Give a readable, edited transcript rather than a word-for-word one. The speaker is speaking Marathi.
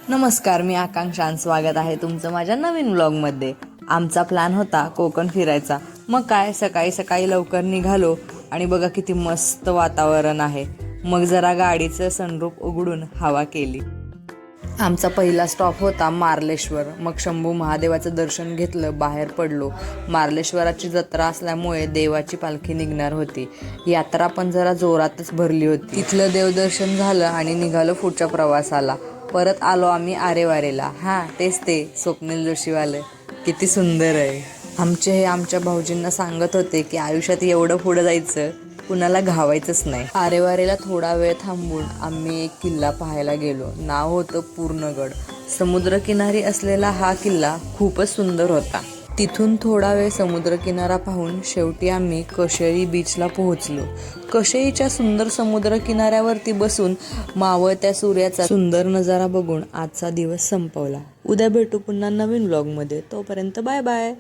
नमस्कार, मी आकांक्षा. स्वागत आहे तुमचं माझ्या नवीन व्लॉगमध्ये. आमचा प्लॅन होता कोकण फिरायचा. मग काय, सकाळी सकाळी लवकर निघालो आणि बघा किती मस्त वातावरण आहे. मग जरा गाडीचं सनरूफ उघडून हवा केली. आमचा पहिला स्टॉप होता मार्लेश्वर. मग शंभू महादेवाचं दर्शन घेतलं, बाहेर पडलो. मार्लेश्वराची जत्रा असल्यामुळे देवाची पालखी निघणार होती. यात्रा पण जरा जोरातच भरली होती. तिथलं देवदर्शन झालं आणि निघालो पुढच्या प्रवासाला. परत आलो आम्ही आरेवारेला. तेच ते स्वप्नील जोशीवाले. किती सुंदर आहे. हे आमच्या भाऊजींना सांगत होते की आयुष्यात एवढं पुढं जायचं, कुणाला घावायचंच नाही. आरेवारेला थोडा वेळ थांबून आम्ही एक किल्ला पाहायला गेलो. नाव होतं पूर्णगड. समुद्रकिनारी असलेला हा किल्ला खूपच सुंदर होता. तिथून थोडा वेळ समुद्रकिनारा पाहून शेवटी आम्ही कशेळी बीचला पोहोचलो. कशेळीच्या सुंदर समुद्रकिनाऱ्यावरती बसून मावळत्या सूर्याचा सुंदर नजारा बघून आजचा दिवस संपवला. उद्या भेटू पुन्हा नवीन व्लॉगमध्ये. तोपर्यंत बाय बाय.